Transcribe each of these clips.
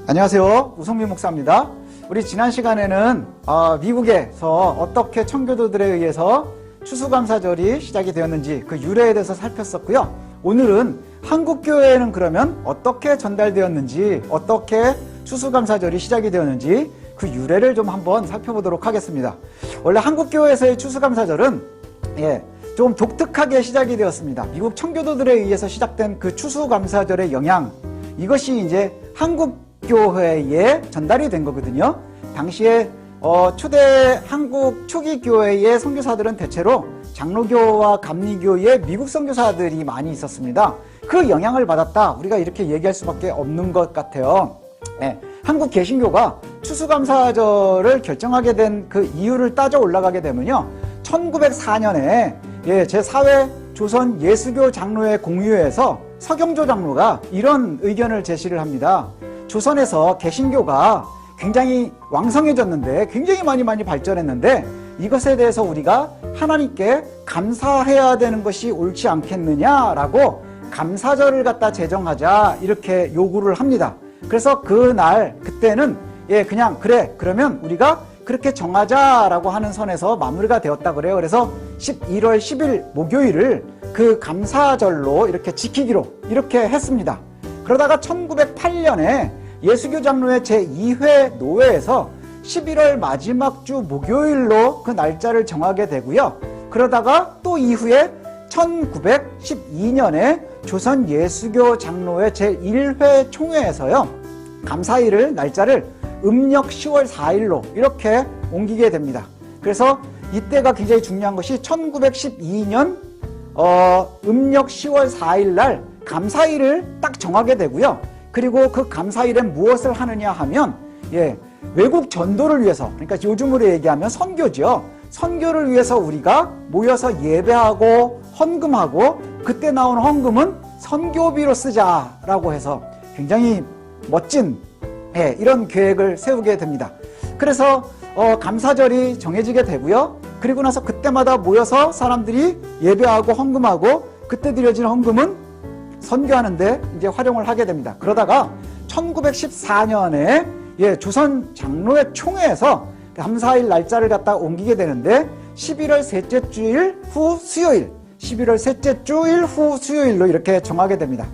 안녕하세요. 우성민 목사입니다. 우리 지난 시간에는 미국에서 어떻게 청교도들에 의해서 추수감사절이 시작이 되었는지 그 유래에 대해서 살폈었고요. 오늘은 한국교회에는 그러면 어떻게 전달되었는지, 어떻게 추수감사절이 시작이 되었는지 그 유래를 좀 한번 살펴보도록 하겠습니다. 원래 한국교회에서의 추수감사절은 좀 독특하게 시작이 되었습니다. 미국 청교도들에 의해서 시작된 그 추수감사절의 영향, 이것이 이제 한국교회에 전달이 된 거거든요. 당시에 초대 한국 초기 교회의 선교사들은 대체로 장로교와 감리교의 미국 선교사들이 많이 있었습니다. 그 영향을 받았다, 우리가 이렇게 얘기할 수밖에 없는 것 같아요. 한국 개신교가 추수감사절을 결정하게 된 그 이유를 따져 올라가게 되면요, 1904년에 제4회 조선 예수교 장로회 공유회에서 서경조 장로가 이런 의견을 제시를 합니다. 조선에서 개신교가 굉장히 왕성해졌는데, 굉장히 많이 발전했는데, 이것에 대해서 우리가 하나님께 감사해야 되는 것이 옳지 않겠느냐라고 감사절을 갖다 제정하자, 이렇게 요구를 합니다. 그래서 그때는 그냥 그래, 그러면 우리가 그렇게 정하자라고 하는 선에서 마무리가 되었다 그래요. 그래서 11월 10일 목요일을 그 감사절로 이렇게 지키기로 이렇게 했습니다. 그러다가 1908년에 예수교 장로회 제2회 노회에서 11월 마지막 주 목요일로 그 날짜를 정하게 되고요. 그러다가 또 이후에 1912년에 조선 예수교 장로회 제1회 총회에서요, 감사일을 날짜를 음력 10월 4일로 이렇게 옮기게 됩니다. 그래서 이때가 굉장히 중요한 것이 1912년 음력 10월 4일 날 감사일을 딱 정하게 되고요. 그리고 그 감사일엔 무엇을 하느냐 하면 외국 전도를 위해서, 그러니까 요즘으로 얘기하면 선교죠. 선교를 위해서 우리가 모여서 예배하고 헌금하고, 그때 나온 헌금은 선교비로 쓰자라고 해서 굉장히 멋진 이런 계획을 세우게 됩니다. 그래서 감사절이 정해지게 되고요. 그리고 나서 그때마다 모여서 사람들이 예배하고 헌금하고, 그때 드려진 헌금은 선교하는데 이제 활용을 하게 됩니다. 그러다가 1914년에 조선 장로회 총회에서 감사일 날짜를 갖다 옮기게 되는데 11월 셋째 주일 후 수요일, 11월 셋째 주일 후 수요일로 이렇게 정하게 됩니다.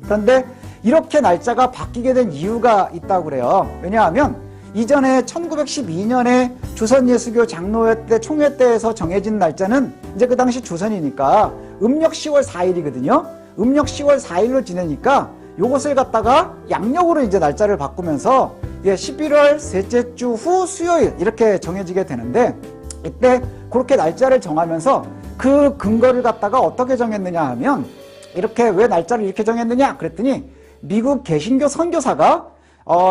그런데 이렇게 날짜가 바뀌게 된 이유가 있다고 그래요. 왜냐하면 이전에 1912년에 조선 예수교 장로회 때 총회 때에서 정해진 날짜는 이제 그 당시 조선이니까 음력 10월 4일이거든요. 음력 10월 4일로 지내니까 요것을 갖다가 양력으로 이제 날짜를 바꾸면서 11월 셋째 주 후 수요일 이렇게 정해지게 되는데, 이때 그렇게 날짜를 정하면서 그 근거를 갖다가 어떻게 정했느냐 하면, 이렇게 왜 날짜를 이렇게 정했느냐 그랬더니 미국 개신교 선교사가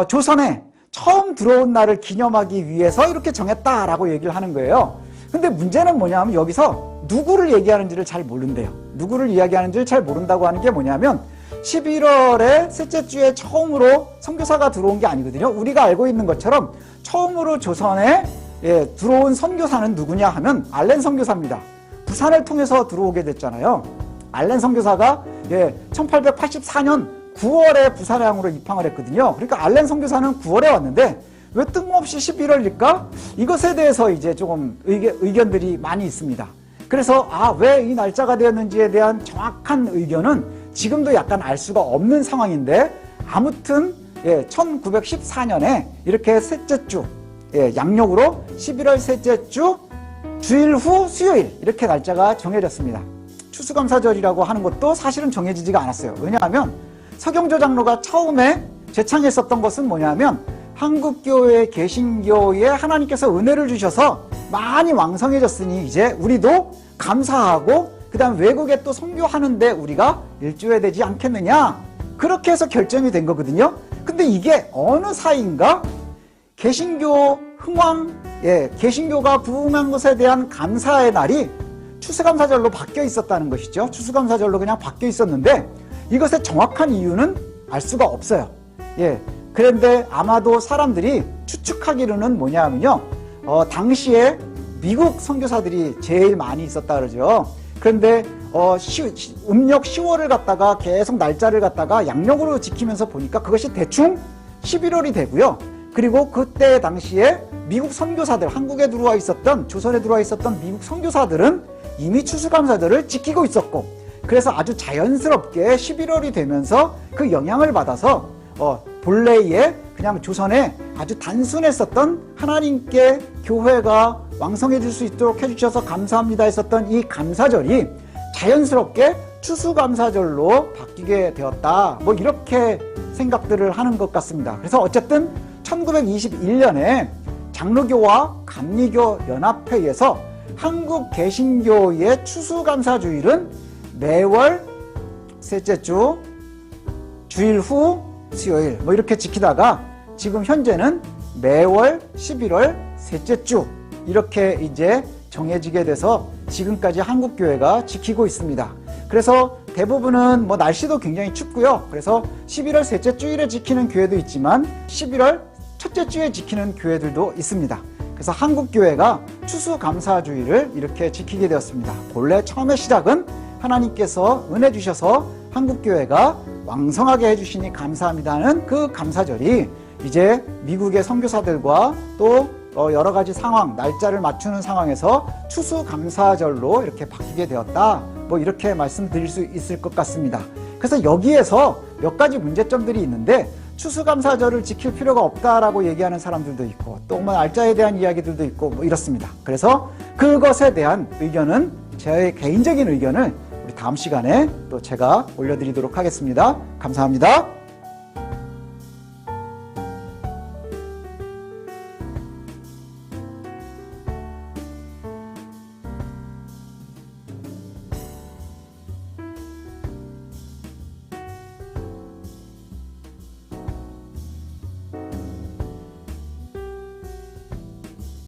조선에 처음 들어온 날을 기념하기 위해서 이렇게 정했다라고 얘기를 하는 거예요. 근데 문제는 뭐냐면 여기서 누구를 얘기하는지를 잘 모른대요. 누구를 이야기하는지를 잘 모른다고 하는 게 뭐냐면 11월에 셋째 주에 처음으로 선교사가 들어온 게 아니거든요. 우리가 알고 있는 것처럼 처음으로 조선에 들어온 선교사는 누구냐 하면 알렌 선교사입니다. 부산을 통해서 들어오게 됐잖아요. 알렌 선교사가 1884년 9월에 부산항으로 입항을 했거든요. 그러니까 알렌 선교사는 9월에 왔는데 왜 뜬금없이 11월일까? 이것에 대해서 이제 조금 의견들이 많이 있습니다. 그래서 왜 이 날짜가 되었는지에 대한 정확한 의견은 지금도 약간 알 수가 없는 상황인데, 아무튼 1914년에 이렇게 셋째 주, 양력으로 11월 셋째 주 주일 후 수요일 이렇게 날짜가 정해졌습니다. 추수감사절이라고 하는 것도 사실은 정해지지가 않았어요. 왜냐하면 서경조 장로가 처음에 제창했었던 것은 뭐냐면, 한국교회 개신교에 하나님께서 은혜를 주셔서 많이 왕성해졌으니 이제 우리도 감사하고 그 다음 외국에 또 선교하는데 우리가 일조해야 되지 않겠느냐, 그렇게 해서 결정이 된 거거든요. 근데 이게 어느 사이인가 개신교 흥왕, 개신교가 부흥한 것에 대한 감사의 날이 추수감사절로 바뀌어 있었다는 것이죠. 추수감사절로 그냥 바뀌어 있었는데 이것의 정확한 이유는 알 수가 없어요. 그런데 아마도 사람들이 추측하기로는 뭐냐면요, 당시에 미국 선교사들이 제일 많이 있었다 그러죠. 그런데 음력 10월을 갖다가 계속 날짜를 갖다가 양력으로 지키면서 보니까 그것이 대충 11월이 되고요. 그리고 그때 당시에 미국 선교사들, 한국에 들어와 있었던, 조선에 들어와 있었던 미국 선교사들은 이미 추수감사절을 지키고 있었고, 그래서 아주 자연스럽게 11월이 되면서 그 영향을 받아서 본래의 그냥 조선에 아주 단순했었던 하나님께 교회가 왕성해질 수 있도록 해주셔서 감사합니다 했었던 이 감사절이 자연스럽게 추수감사절로 바뀌게 되었다. 뭐 이렇게 생각들을 하는 것 같습니다. 그래서 어쨌든 1921년에 장로교와 감리교 연합회에서 한국 개신교의 추수감사주일은 매월 셋째 주, 주일 후 수요일 뭐 이렇게 지키다가 지금 현재는 매월 11월 셋째 주 이렇게 이제 정해지게 돼서 지금까지 한국교회가 지키고 있습니다. 그래서 대부분은 뭐 날씨도 굉장히 춥고요. 그래서 11월 셋째 주일에 지키는 교회도 있지만 11월 첫째 주에 지키는 교회들도 있습니다. 그래서 한국교회가 추수감사주일을 이렇게 지키게 되었습니다. 본래 처음에 시작은 하나님께서 은혜 주셔서 한국교회가 왕성하게 해주시니 감사합니다는 그 감사절이 이제 미국의 선교사들과 또 여러 가지 상황, 날짜를 맞추는 상황에서 추수감사절로 이렇게 바뀌게 되었다. 뭐 이렇게 말씀드릴 수 있을 것 같습니다. 그래서 여기에서 몇 가지 문제점들이 있는데 추수감사절을 지킬 필요가 없다라고 얘기하는 사람들도 있고 또 뭐 날짜에 대한 이야기들도 있고 뭐 이렇습니다. 그래서 그것에 대한 의견은 제 개인적인 의견을 우리 다음 시간에 또 제가 올려드리도록 하겠습니다. 감사합니다.